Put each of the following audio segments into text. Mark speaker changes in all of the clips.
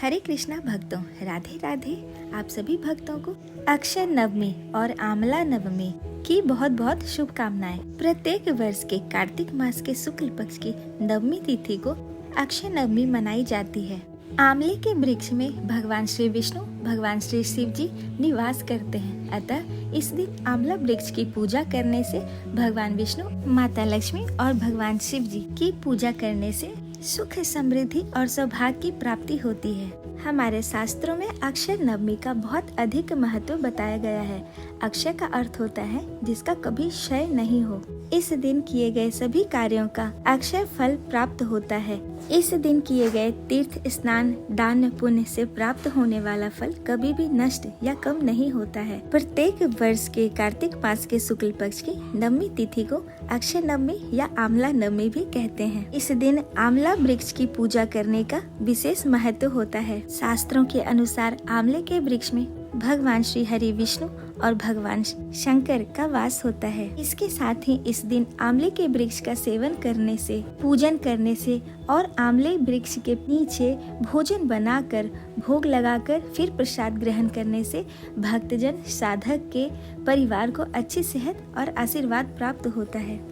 Speaker 1: हरे कृष्णा भक्तों, राधे राधे। आप सभी भक्तों को अक्षय नवमी और आमला नवमी की बहुत बहुत शुभकामनाएं। प्रत्येक वर्ष के कार्तिक मास के शुक्ल पक्ष की नवमी तिथि को अक्षय नवमी मनाई जाती है। आंवले के वृक्ष में भगवान श्री विष्णु, भगवान श्री शिव जी निवास करते हैं। अतः इस दिन आंवला वृक्ष की पूजा करने से भगवान विष्णु, माता लक्ष्मी और भगवान शिव जी की पूजा करने से सुख, समृद्धि और सौभाग्य की प्राप्ति होती है। हमारे शास्त्रों में अक्षय नवमी का बहुत अधिक महत्व बताया गया है। अक्षय का अर्थ होता है जिसका कभी क्षय नहीं हो। इस दिन किए गए सभी कार्यों का अक्षय फल प्राप्त होता है। इस दिन किए गए तीर्थ स्नान, दान, पुण्य से प्राप्त होने वाला फल कभी भी नष्ट या कम नहीं होता है। प्रत्येक वर्ष के कार्तिक मास के शुक्ल पक्ष की नवमी तिथि को अक्षय नवमी या आंवला नवमी भी कहते हैं। इस दिन आंवला वृक्ष की पूजा करने का विशेष महत्व होता है। शास्त्रों के अनुसार आंवले के वृक्ष में भगवान श्री हरि विष्णु और भगवान शंकर का वास होता है। इसके साथ ही इस दिन आंवले के वृक्ष का सेवन करने से, पूजन करने से और आंवले वृक्ष के नीचे भोजन बनाकर, भोग लगाकर फिर प्रसाद ग्रहण करने से भक्तजन, साधक के परिवार को अच्छी सेहत और आशीर्वाद प्राप्त होता है।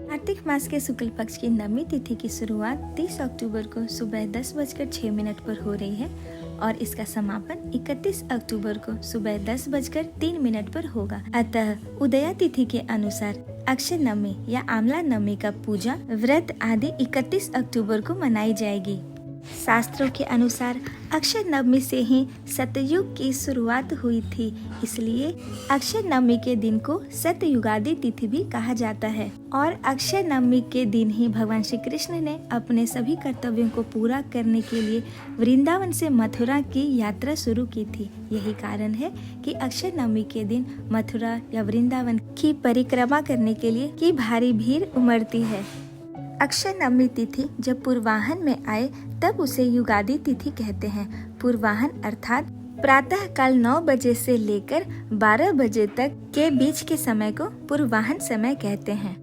Speaker 1: कार्तिक मास के शुक्ल पक्ष की नवमी तिथि की शुरुआत 30 अक्टूबर को सुबह 10:06 पर हो रही है और इसका समापन 31 अक्टूबर को सुबह 10:03 पर होगा। अतः उदया तिथि के अनुसार अक्षय नवमी या आंवला नवमी का पूजा, व्रत आदि 31 अक्टूबर को मनाई जाएगी। शास्त्रों के अनुसार अक्षय नवमी से ही सतयुग की शुरुआत हुई थी, इसलिए अक्षय नवमी के दिन को सतयुगादि तिथि भी कहा जाता है। और अक्षय नवमी के दिन ही भगवान श्री कृष्ण ने अपने सभी कर्तव्यों को पूरा करने के लिए वृंदावन से मथुरा की यात्रा शुरू की थी। यही कारण है कि अक्षय नवमी के दिन मथुरा या वृंदावन की परिक्रमा करने के लिए की भारी भीड़ उमड़ती है। अक्षय नवमी तिथि जब पूर्वाहन में आए तब उसे युगादि तिथि कहते हैं। पूर्वाहन अर्थात प्रातः काल 9 बजे से लेकर 12 बजे तक के बीच के समय को पूर्वाहन समय कहते हैं।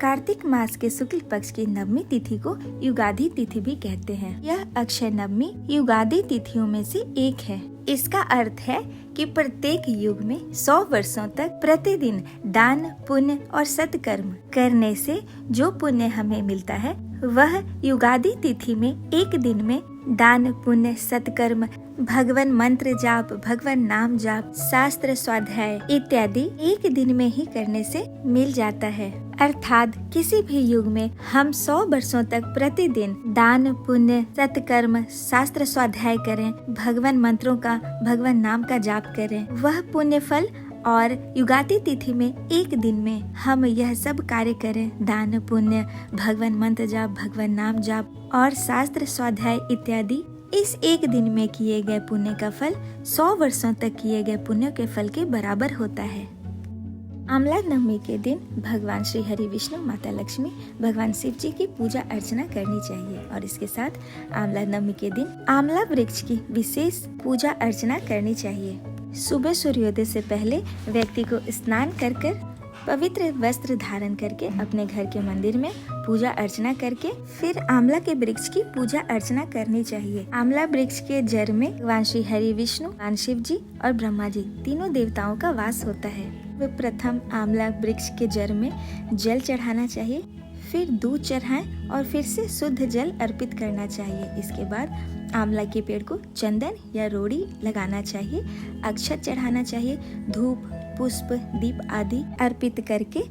Speaker 1: कार्तिक मास के शुक्ल पक्ष की नवमी तिथि को युगादि तिथि भी कहते हैं। यह अक्षय नवमी युगादि तिथियों में से एक है। इसका अर्थ है कि प्रत्येक युग में 100 वर्षों तक प्रतिदिन दान, पुण्य और सत्कर्म करने से जो पुण्य हमें मिलता है वह युगादि तिथि में एक दिन में दान, पुण्य, सत्कर्म, भगवान मंत्र जाप, भगवान नाम जाप, शास्त्र स्वाध्याय इत्यादि एक दिन में ही करने से मिल जाता है। अर्थात किसी भी युग में हम 100 वर्षों तक प्रतिदिन दान, पुण्य, सत्कर्म, शास्त्र स्वाध्याय करें, भगवान मंत्रों का, भगवान नाम का जाप करें, वह पुण्य फल और युगादि तिथि में एक दिन में हम यह सब कार्य करें, दान, पुण्य, भगवान मंत्र जाप, भगवान नाम जाप और शास्त्र स्वाध्याय इत्यादि, इस एक दिन में किए गए पुण्य का फल 100 वर्षों तक किए गए पुण्य के फल के बराबर होता है। आंवला नवमी के दिन भगवान श्री हरि विष्णु, माता लक्ष्मी, भगवान शिव जी की पूजा अर्चना करनी चाहिए और इसके साथ आंवला नवमी के दिन आंवला वृक्ष की विशेष पूजा अर्चना करनी चाहिए। सुबह सूर्योदय से पहले व्यक्ति को स्नान कर पवित्र वस्त्र धारण करके अपने घर के मंदिर में पूजा अर्चना करके फिर आंवला के वृक्ष की पूजा अर्चना करनी चाहिए। आंवला वृक्ष के जड़ में भगवान श्री हरि विष्णु, भगवान शिव जी और ब्रह्मा जी तीनों देवताओं का वास होता है। वे प्रथम आंवला वृक्ष के जड़ में जल चढ़ाना चाहिए, फिर दूध चढ़ाएं और फिर से शुद्ध जल अर्पित करना चाहिए। इसके बाद आंवला के पेड़ को चंदन या रोड़ी लगाना चाहिए, अक्षत चढ़ाना चाहिए, धूप, पुष्प, दीप आदि अर्पित करके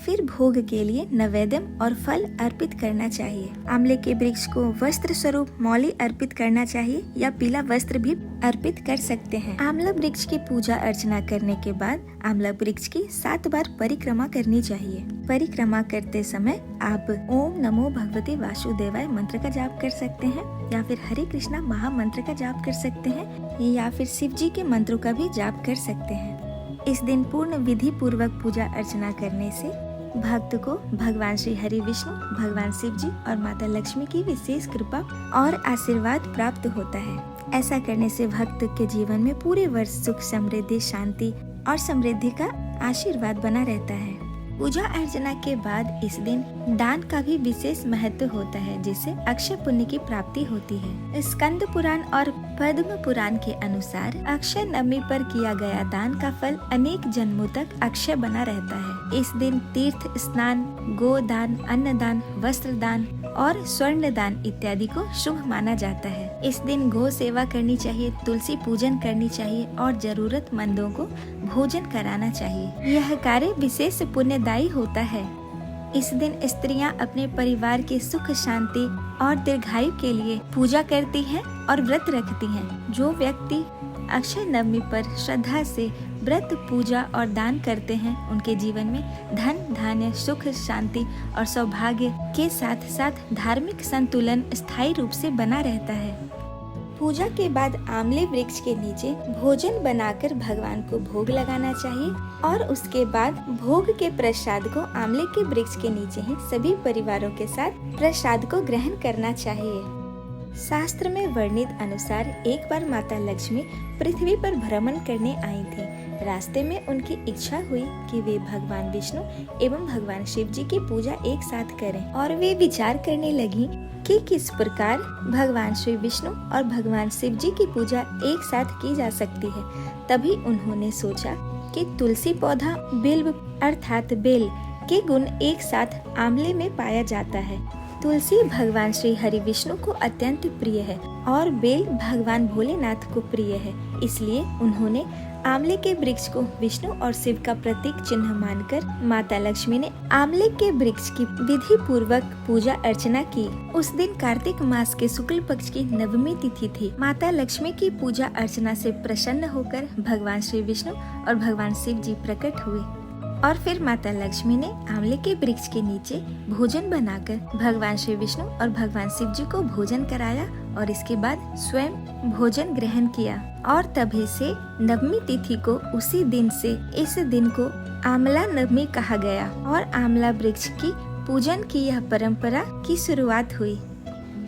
Speaker 1: फिर भोग के लिए नैवेद्य और फल अर्पित करना चाहिए। आंवले के वृक्ष को वस्त्र स्वरूप मौली अर्पित करना चाहिए या पीला वस्त्र भी अर्पित कर सकते हैं। आंवला वृक्ष की पूजा अर्चना करने के बाद आंवला वृक्ष की 7 बार परिक्रमा करनी चाहिए। परिक्रमा करते समय आप ओम नमो भगवते वासुदेवाय मंत्र का जाप कर सकते हैं या फिर हरे कृष्णा महामंत्र का जाप कर सकते हैं या फिर शिव जी के मंत्रों का भी जाप कर सकते हैं। इस दिन पूर्ण विधि पूर्वक पूजा अर्चना करने से भक्त को भगवान श्री हरि विष्णु, भगवान शिव जी और माता लक्ष्मी की विशेष कृपा और आशीर्वाद प्राप्त होता है। ऐसा करने से भक्त के जीवन में पूरे वर्ष सुख, समृद्धि, शांति और समृद्धि का आशीर्वाद बना रहता है। पूजा अर्चना के बाद इस दिन दान का भी विशेष महत्व होता है, जिससे अक्षय पुण्य की प्राप्ति होती है। स्कंद पुराण और पद्म पुराण के अनुसार अक्षय नवमी पर किया गया दान का फल अनेक जन्मों तक अक्षय बना रहता है। इस दिन तीर्थ स्नान, गोदान, अन्नदान, वस्त्र दान और स्वर्ण दान इत्यादि को शुभ माना जाता है। इस दिन गौ सेवा करनी चाहिए, तुलसी पूजन करनी चाहिए और जरूरतमंदों को भोजन कराना चाहिए। यह कार्य विशेष पुण्यदायी होता है। इस दिन स्त्रियां अपने परिवार के सुख, शांति और दीर्घायु के लिए पूजा करती हैं और व्रत रखती हैं। जो व्यक्ति अक्षय नवमी पर श्रद्धा से व्रत, पूजा और दान करते हैं, उनके जीवन में धन, धान्य, सुख, शांति और सौभाग्य के साथ साथ धार्मिक संतुलन स्थायी रूप से बना रहता है। पूजा के बाद आंवले वृक्ष के नीचे भोजन बनाकर भगवान को भोग लगाना चाहिए और उसके बाद भोग के प्रसाद को आंवले के वृक्ष के नीचे ही सभी परिवारों के साथ प्रसाद को ग्रहण करना चाहिए। शास्त्र में वर्णित अनुसार एक बार माता लक्ष्मी पृथ्वी पर भ्रमण करने आई थी। रास्ते में उनकी इच्छा हुई कि वे भगवान विष्णु एवं भगवान शिव जी की पूजा एक साथ करें और वे विचार करने लगी कि किस प्रकार भगवान श्री विष्णु और भगवान शिव जी की पूजा एक साथ की जा सकती है। तभी उन्होंने सोचा कि तुलसी पौधा, बिल्व अर्थात बेल के गुण एक साथ आंवले में पाया जाता है। तुलसी भगवान श्री हरि विष्णु को अत्यंत प्रिय है और बेल भगवान भोलेनाथ को प्रिय है। इसलिए उन्होंने आंवले के वृक्ष को विष्णु और शिव का प्रतीक चिन्ह मानकर माता लक्ष्मी ने आंवले के वृक्ष की विधि पूर्वक पूजा अर्चना की। उस दिन कार्तिक मास के शुक्ल पक्ष की नवमी तिथि थी। माता लक्ष्मी की पूजा अर्चना से प्रसन्न होकर भगवान श्री विष्णु और भगवान शिव जी प्रकट हुए और फिर माता लक्ष्मी ने आंवले के वृक्ष के नीचे भोजन बनाकर भगवान श्री विष्णु और भगवान शिव जी को भोजन कराया और इसके बाद स्वयं भोजन ग्रहण किया। और तभी से नवमी तिथि को, उसी दिन से इस दिन को आंवला नवमी कहा गया और आंवला वृक्ष की पूजन की यह परंपरा की शुरुआत हुई।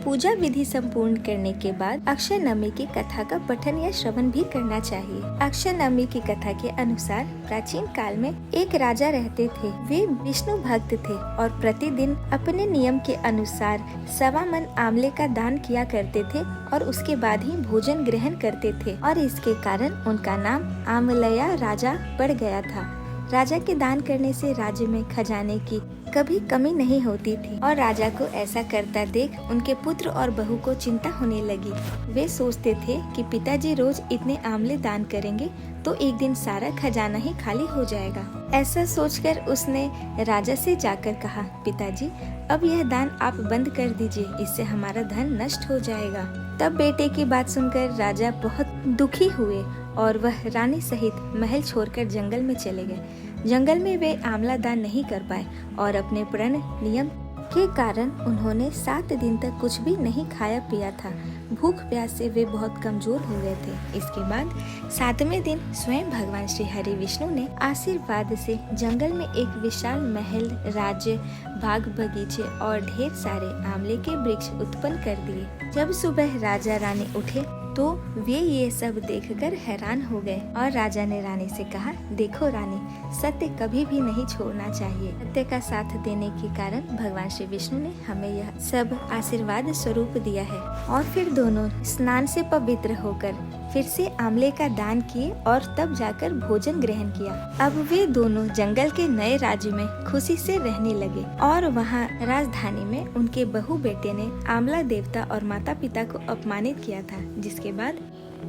Speaker 1: पूजा विधि संपूर्ण करने के बाद अक्षय नवमी की कथा का पठन या श्रवण भी करना चाहिए। अक्षय नवमी की कथा के अनुसार प्राचीन काल में एक राजा रहते थे। वे विष्णु भक्त थे और प्रतिदिन अपने नियम के अनुसार 1.25 मन आंवले का दान किया करते थे और उसके बाद ही भोजन ग्रहण करते थे और इसके कारण उनका नाम आंवलया राजा पड़ गया था। राजा के दान करने से राज्य में खजाने की कभी कमी नहीं होती थी और राजा को ऐसा करता देख उनके पुत्र और बहू को चिंता होने लगी। वे सोचते थे कि पिताजी रोज इतने आंवले दान करेंगे तो एक दिन सारा खजाना ही खाली हो जाएगा। ऐसा सोचकर उसने राजा से जाकर कहा, पिताजी अब यह दान आप बंद कर दीजिए, इससे हमारा धन नष्ट हो जाएगा। तब बेटे की बात सुनकर राजा बहुत दुखी हुए और वह रानी सहित महल छोड़कर जंगल में चले गए। जंगल में वे आंवला दान नहीं कर पाए और अपने प्रण नियम के कारण उन्होंने 7 दिन तक कुछ भी नहीं खाया पिया था। भूख प्यास से वे बहुत कमजोर हो गए थे। इसके बाद 7वें दिन स्वयं भगवान श्री हरि विष्णु ने आशीर्वाद से जंगल में एक विशाल महल, राज्य, बाग बगीचे और ढेर सारे आंवले के वृक्ष उत्पन्न कर दिए। जब सुबह राजा रानी उठे तो वे ये सब देखकर हैरान हो गए और राजा ने रानी से कहा, देखो रानी, सत्य कभी भी नहीं छोड़ना चाहिए। सत्य का साथ देने के कारण भगवान श्री विष्णु ने हमें यह सब आशीर्वाद स्वरूप दिया है। और फिर दोनों स्नान से पवित्र होकर फिर से आंवले का दान किए और तब जाकर भोजन ग्रहण किया। अब वे दोनों जंगल के नए राज्य में खुशी से रहने लगे और वहाँ राजधानी में उनके बहू बेटे ने आंवला देवता और माता पिता को अपमानित किया था, जिसके बाद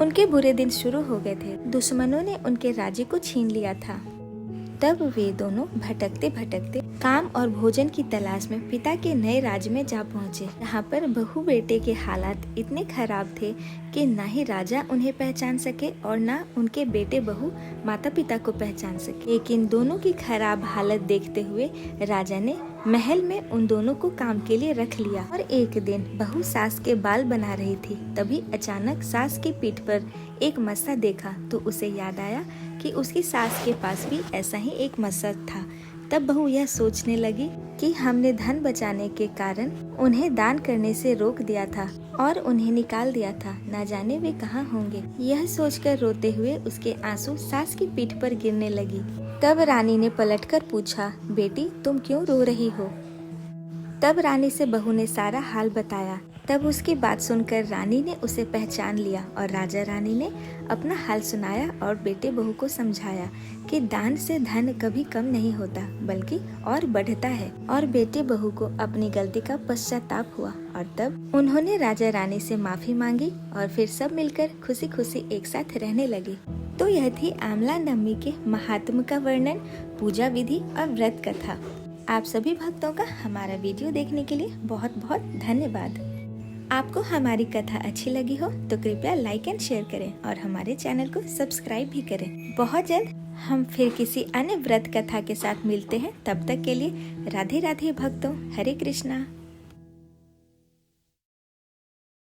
Speaker 1: उनके बुरे दिन शुरू हो गए थे। दुश्मनों ने उनके राज्य को छीन लिया था। तब वे दोनों भटकते भटकते काम और भोजन की तलाश में पिता के नए राज्य में जा पहुँचे। यहाँ पर बहू बेटे के हालात इतने खराब थे कि ना ही राजा उन्हें पहचान सके और ना उनके बेटे बहू माता पिता को पहचान सके। लेकिन दोनों की खराब हालत देखते हुए राजा ने महल में उन दोनों को काम के लिए रख लिया। और एक दिन बहू सास के बाल बना रही थी, तभी अचानक सास की पीठ पर एक मस्सा देखा तो उसे याद आया कि उसकी सास के पास भी ऐसा ही एक मस्सा था। तब बहू यह सोचने लगी कि हमने धन बचाने के कारण उन्हें दान करने से रोक दिया था और उन्हें निकाल दिया था, न जाने वे कहाँ होंगे। यह सोचकर रोते हुए उसके आंसू सास की पीठ पर गिरने लगी। तब रानी ने पलटकर पूछा, बेटी तुम क्यों रो रही हो? तब रानी से बहू ने सारा हाल बताया। तब उसकी बात सुनकर रानी ने उसे पहचान लिया और राजा रानी ने अपना हाल सुनाया और बेटे बहू को समझाया कि दान से धन कभी कम नहीं होता बल्कि और बढ़ता है। और बेटे बहू को अपनी गलती का पश्चाताप हुआ और तब उन्होंने राजा रानी से माफी मांगी और फिर सब मिलकर खुशी खुशी एक साथ रहने लगे। तो यह थी आमला नवमी के महात्म का वर्णन, पूजा विधि और व्रत कथा। आप सभी भक्तों का हमारा वीडियो देखने के लिए बहुत बहुत धन्यवाद। आपको हमारी कथा अच्छी लगी हो तो कृपया लाइक एंड शेयर करें और हमारे चैनल को सब्सक्राइब भी करें। बहुत जल्द हम फिर किसी अन्य व्रत कथा के साथ मिलते हैं। तब तक के लिए राधे राधे भक्तों, हरे कृष्णा।